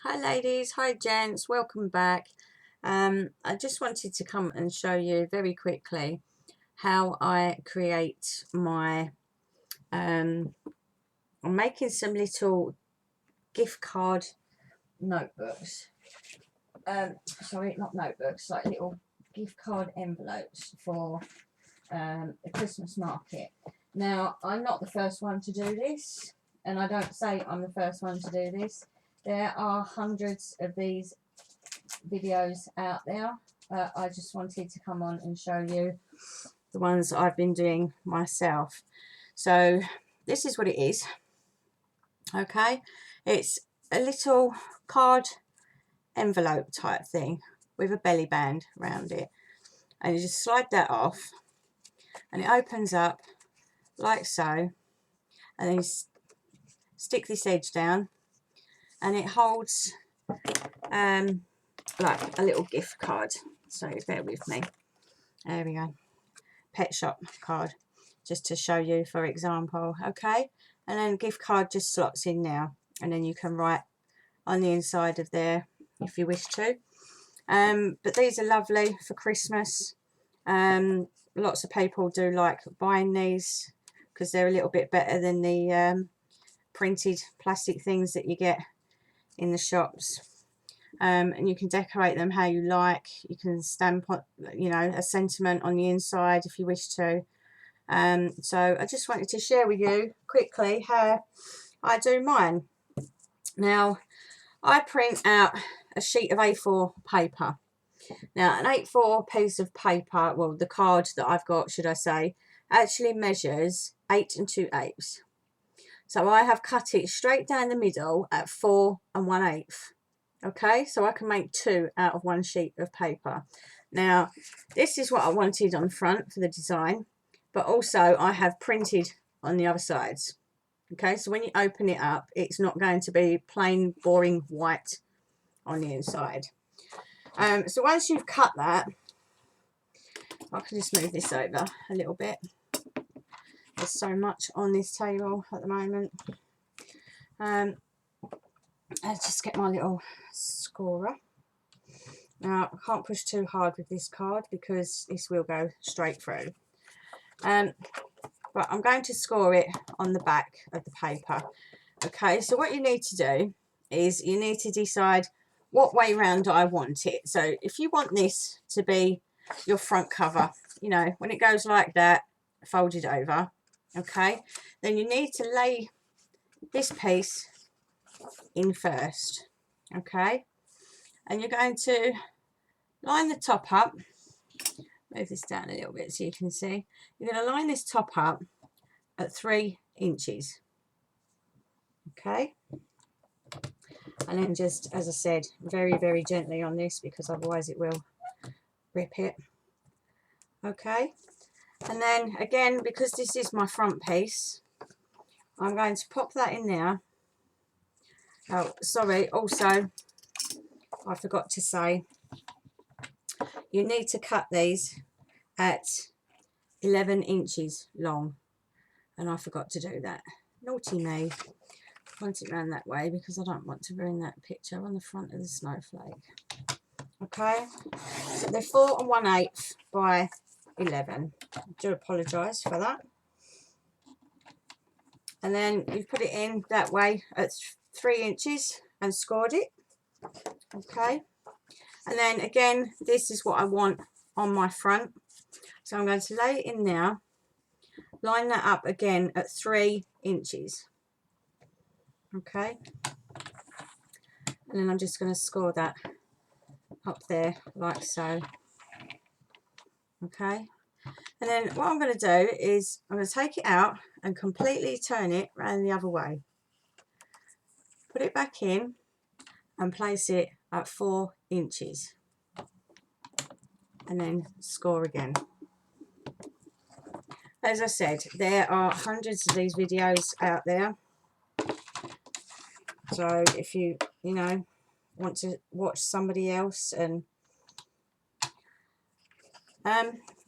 Hi ladies, hi gents, welcome back. I just wanted to come and show you very quickly how I create my, I'm making some little gift card notebooks. Sorry, not notebooks, like little gift card envelopes for the Christmas market. Now, I'm not the first one to do this, and I don't say I'm the first one to do this. There are hundreds of these videos out there. I just wanted to come on and show you the ones I've been doing myself. So this is what it is. Okay, it's a little card envelope type thing with a belly band around it, and you just slide that off and it opens up like so, and then you stick this edge down and it holds like a little gift card. So bear with me. There we go. Pet shop card, just to show you for example. Okay, and then gift card just slots in now, and then you can write on the inside of there if you wish to. But these are lovely for Christmas. Lots of people do like buying these because they're a little bit better than the printed plastic things that you get in the shops. And you can decorate them how you like. You can stamp on, a sentiment on the inside if you wish to. So I just wanted to share with you quickly how I do mine. Now, I print out a sheet of A4 paper. Now, an A4 piece of paper, well, the card that I've got, should I say, actually measures 8 2/8. So I have cut it straight down the middle at 4 1/8. Okay, so I can make two out of one sheet of paper. Now, this is what I wanted on the front for the design, but also I have printed on the other sides. Okay, so when you open it up, it's not going to be plain, boring white on the inside. So once you've cut that, I can just move this over a little bit. There's so much on this table at the moment. Let's just get my little scorer. Now, I can't push too hard with this card because this will go straight through. But I'm going to score it on the back of the paper. Okay, so what you need to do is you need to decide what way round I want it. So if you want this to be your front cover, when it goes like that, fold it over, okay, then you need to lay this piece in first, okay, and you're going to line the top up. Move this down a little bit so you can see. You're going to line this top up at 3 inches, okay, and then just, as I said, very, very gently on this because otherwise it will rip it. Okay, and then again, because this is my front piece, I'm going to pop that in there. Oh, sorry, also I forgot to say, you need to cut these at 11 inches long, and I forgot to do that. Naughty me. Point it around that way because I don't want to ruin that picture on the front of the snowflake. Okay, so they're 4 1/8 by 11. I do apologise for that. And then you put it in that way at 3 inches and scored it. Okay, and then again, this is what I want on my front. So I'm going to lay it in there, line that up again at 3 inches. Okay, and then I'm just going to score that up there like so. Okay, and then what I'm going to do is I'm going to take it out and completely turn it around the other way. Put it back in and place it at 4 inches. And then score again. As I said, there are hundreds of these videos out there. So if you want to watch somebody else, and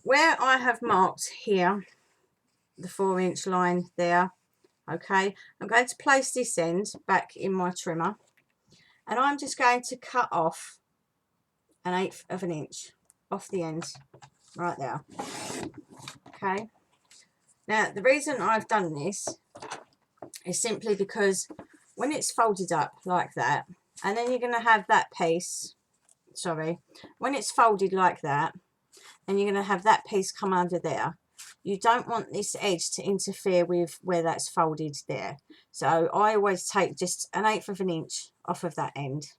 where I have marked here the 4-inch line there, okay, I'm going to place this end back in my trimmer, and I'm just going to cut off 1/8 of an inch off the end right there. Okay, now the reason I've done this is simply because when it's folded up like that, and then you're going to have that piece, sorry, when it's folded like that and you're going to have that piece come under there, you don't want this edge to interfere with where that's folded there. So I always take just 1/8 of an inch off of that end.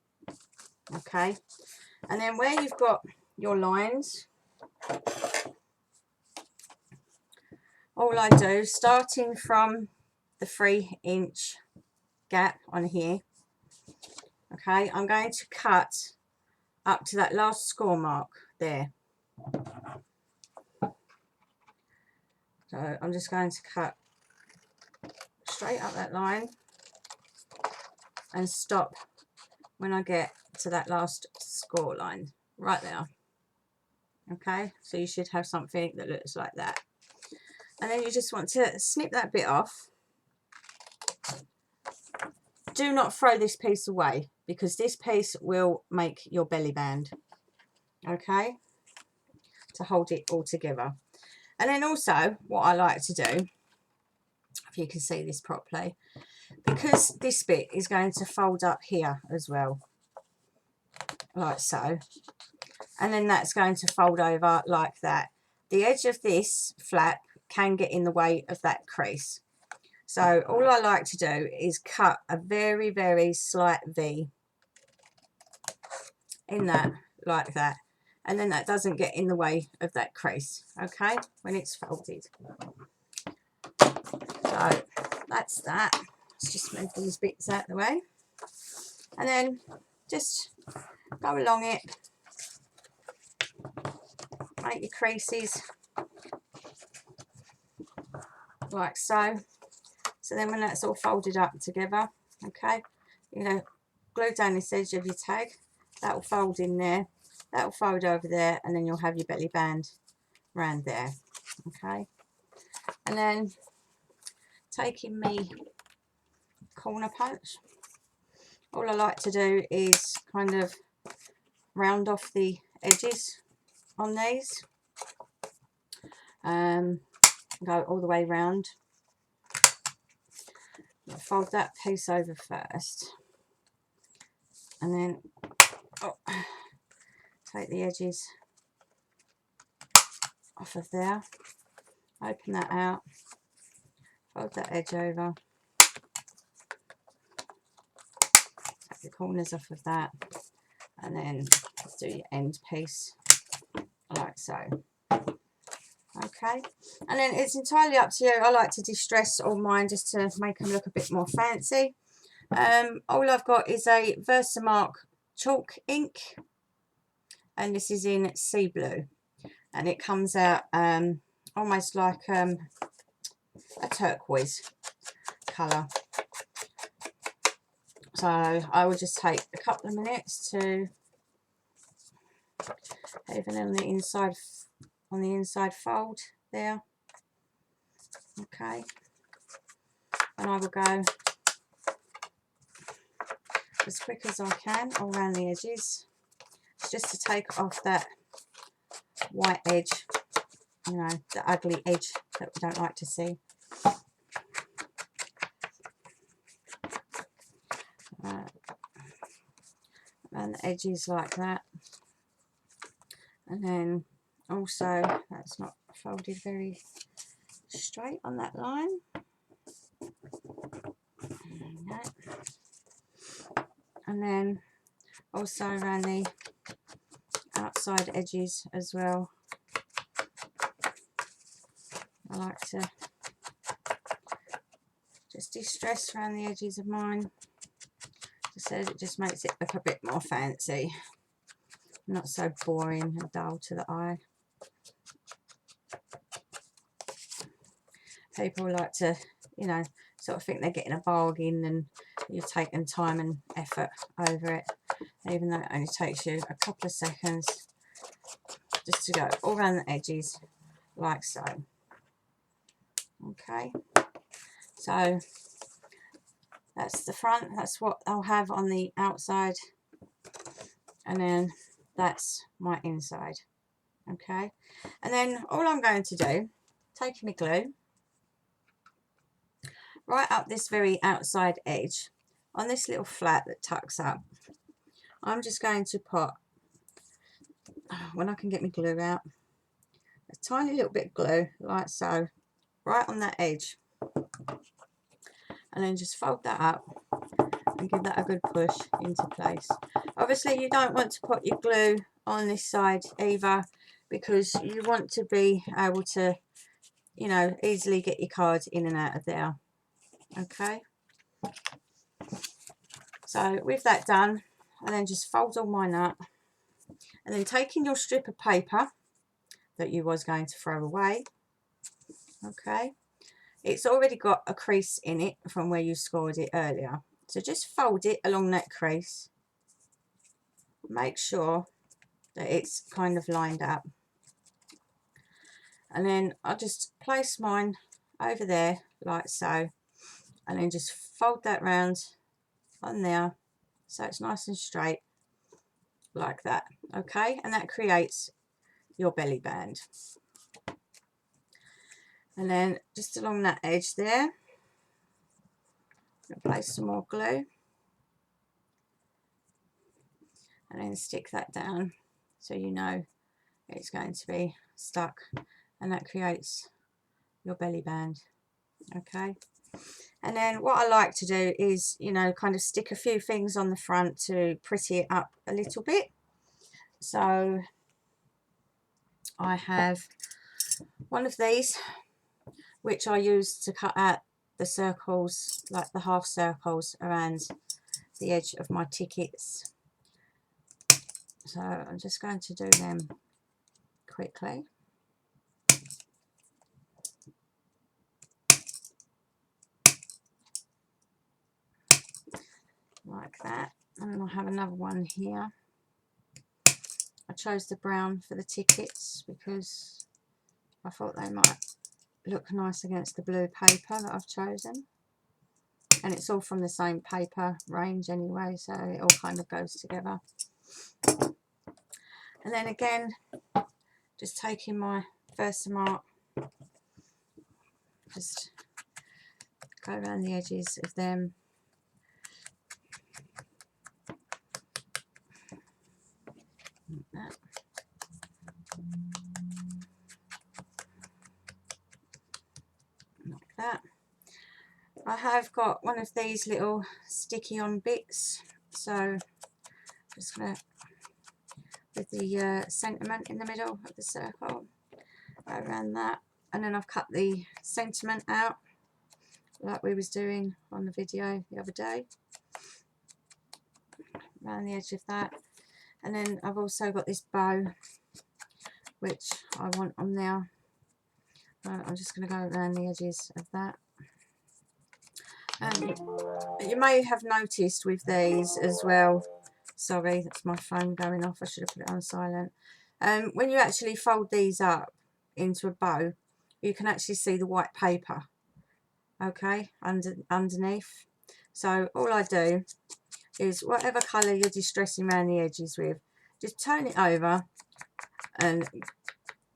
Okay, and then where you've got your lines, all I do, starting from the 3-inch gap on here, okay, I'm going to cut up to that last score mark there. So I'm just going to cut straight up that line and stop when I get to that last score line right there. Okay, so you should have something that looks like that, and then you just want to snip that bit off. Do not throw this piece away, because this piece will make your belly band, okay, to hold it all together. And then also what I like to do, if you can see this properly, because this bit is going to fold up here as well, like so, and then that's going to fold over like that. The edge of this flap can get in the way of that crease. So all I like to do is cut a very, very slight V in that, like that, and then that doesn't get in the way of that crease, okay, when it's folded. So that's that. Let's just move these bits out of the way, and then just go along it, make your creases like so. So then when that's all folded up together, okay, you're going to glue down this edge of your tag. That will fold in there, that will fold over there, and then you'll have your belly band around there, okay. And then taking me corner punch, all I like to do is kind of round off the edges on these, go all the way round. Fold that piece over first, and then take the edges off of there, open that out, fold that edge over, take the corners off of that, and then do your end piece like so. Okay, and then it's entirely up to you. I like to distress all mine just to make them look a bit more fancy. All I've got is a Versamark chalk ink, and this is in sea blue, and it comes out almost like a turquoise colour. So I will just take a couple of minutes to, even on the inside fold there, okay, and I will go as quick as I can all around the edges. It's just to take off that white edge, you know, the ugly edge that we don't like to see. And the edges like that, and then also that's not folded very straight on that line. And then also around the outside edges as well. I like to just distress around the edges of mine, just so it just makes it look a bit more fancy, not so boring and dull to the eye. People like to, you know, sort of think they're getting a bargain, and you've taken time and effort over it, even though it only takes you a couple of seconds just to go all around the edges like so. Okay, so That's the front, that's what I'll have on the outside, and then that's my inside. Okay, and then all I'm going to do, take my glue right up this very outside edge on this little flat that tucks up. I'm just going to put, when I can get my glue out, a tiny little bit of glue like so, right on that edge, and then just fold that up and give that a good push into place. Obviously you don't want to put your glue on this side either, because you want to be able to, you know, easily get your card in and out of there. Okay, so with that done, and then just fold all mine up, and then taking your strip of paper that you was going to throw away, okay, it's already got a crease in it from where you scored it earlier, so just fold it along that crease, make sure that it's kind of lined up, and then I'll just place mine over there like so, and then just fold that round on there so it's nice and straight like that. Okay, and that creates your belly band. And then just along that edge there, place some more glue, and then stick that down so you know it's going to be stuck, and that creates your belly band. Okay, and then what I like to do is, you know, kind of stick a few things on the front to pretty it up a little bit. So I have one of these which I use to cut out the circles, like the half circles around the edge of my tickets. So I'm just going to do them quickly. Like that. And then I have another one here. I chose the brown for the tickets because I thought they might look nice against the blue paper that I've chosen. And it's all from the same paper range anyway, so it all kind of goes together. And then again, just taking my Versamark, just go around the edges of them. Like that. Like that. I have got one of these little sticky on bits, so just going to, with the sentiment in the middle of the circle, go around that, and then I've cut the sentiment out like we was doing on the video the other day, around the edge of that. And then I've also got this bow which I want on there. I'm just going to go around the edges of that. And you may have noticed with these as well, sorry, that's my phone going off, I should have put it on silent. When you actually fold these up into a bow, you can actually see the white paper, okay, underneath. So all I do is whatever colour you're distressing around the edges with, just turn it over and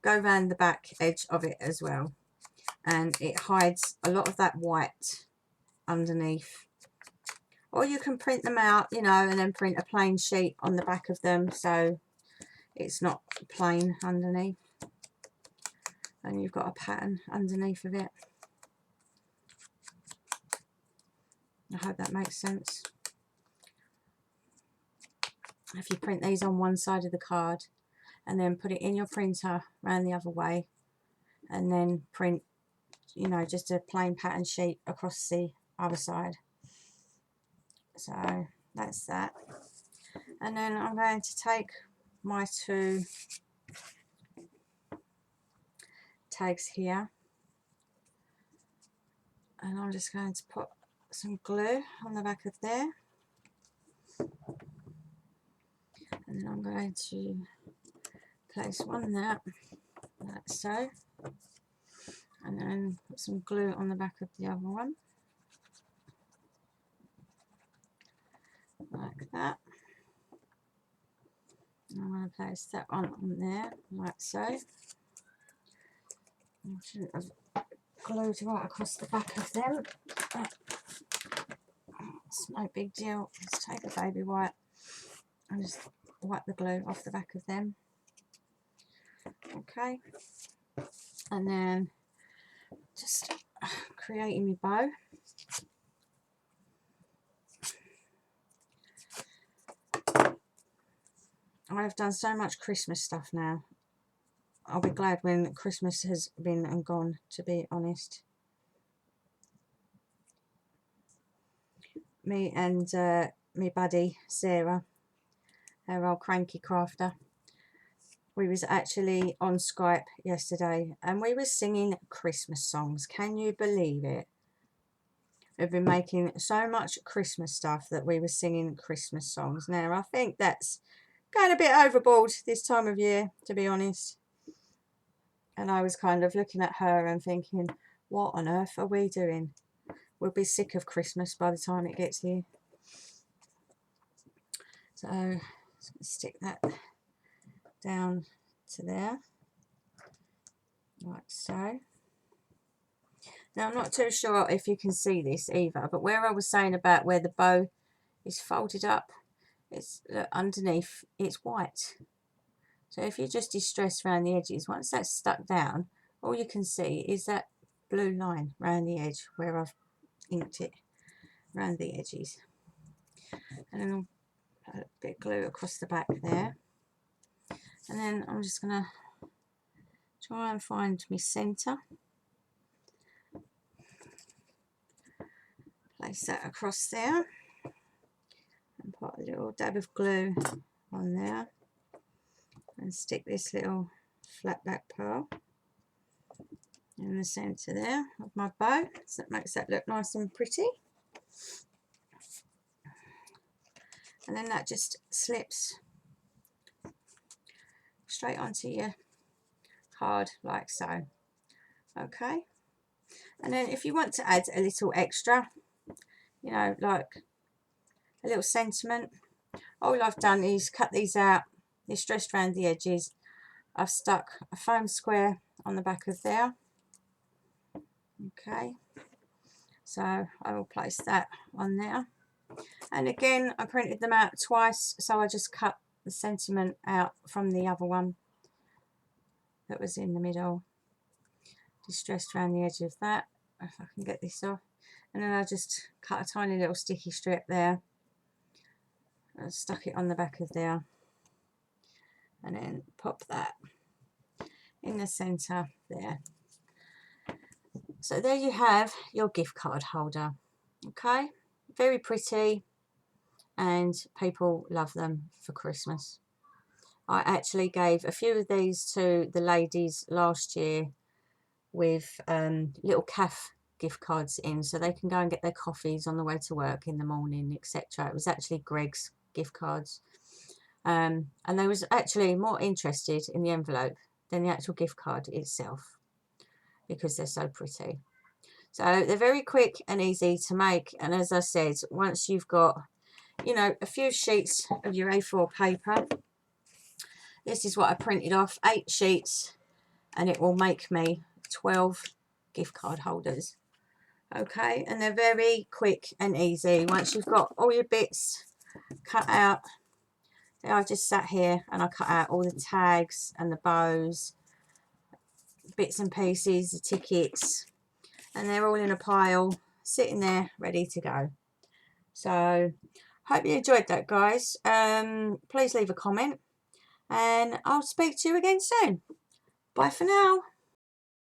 go around the back edge of it as well, and it hides a lot of that white underneath. Or you can print them out, you know, and then print a plain sheet on the back of them so it's not plain underneath and you've got a pattern underneath of it. I hope that makes sense. If you print these on one side of the card and then put it in your printer around the other way, and then print, you know, just a plain pattern sheet across the other side. So that's that. And then I'm going to take my two tags here, and I'm just going to put some glue on the back of there, and then I'm going to place one there, like so, and then put some glue on the back of the other one, place that one on there, like so. I shouldn't have glued right across the back of them. It's no big deal. Let's take a baby wipe and just wipe the glue off the back of them. Okay, and then just creating my bow. I've done so much Christmas stuff now. I'll be glad when Christmas has been and gone, to be honest. Me and me buddy Sarah, our old cranky crafter, we was actually on Skype yesterday and we were singing Christmas songs. Can you believe it? We've been making so much Christmas stuff that we were singing Christmas songs. Now I think that's going a bit overboard this time of year, to be honest. And I was kind of looking at her and thinking, what on earth are we doing? We'll be sick of Christmas by the time it gets here. So I'm just going to stick that down to there, like so. Now I'm not too sure if you can see this either, but where I was saying about where the bow is folded up, it's underneath, it's white. So if you just distress around the edges, once that's stuck down, all you can see is that blue line around the edge where I've inked it around the edges. And then I'll put a bit of glue across the back there. And then I'm just going to try and find my centre. Place that across there. And put a little dab of glue on there. And stick this little flat back pearl in the centre there of my bow, so that makes that look nice and pretty. And then that just slips straight onto your card like so. Okay, and then if you want to add a little extra, you know, like a little sentiment, all I've done is cut these out, distressed around the edges. I've stuck a foam square on the back of there. Okay, so I will place that on there, and again I printed them out twice, so I just cut the sentiment out from the other one that was in the middle, distressed around the edge of that, if I can get this off, and then I just cut a tiny little sticky strip there and stuck it on the back of there, and then pop that in the centre there. So there you have your gift card holder. Okay, very pretty, and people love them for Christmas. I actually gave a few of these to the ladies last year with little CAF gift cards in, so they can go and get their coffees on the way to work in the morning, etc. It was actually Greggs gift cards, and they was actually more interested in the envelope than the actual gift card itself, because they're so pretty. So they're very quick and easy to make, and as I said, once you've got, you know, a few sheets of your A4 paper, this is what I printed off, 8 sheets, and it will make me 12 gift card holders. Okay, and they're very quick and easy. Once you've got all your bits cut out, I've just sat here and I cut out all the tags and the bows, bits and pieces, the tickets, and they're all in a pile sitting there ready to go. So hope you enjoyed that, guys. Please leave a comment and I'll speak to you again soon. Bye for now.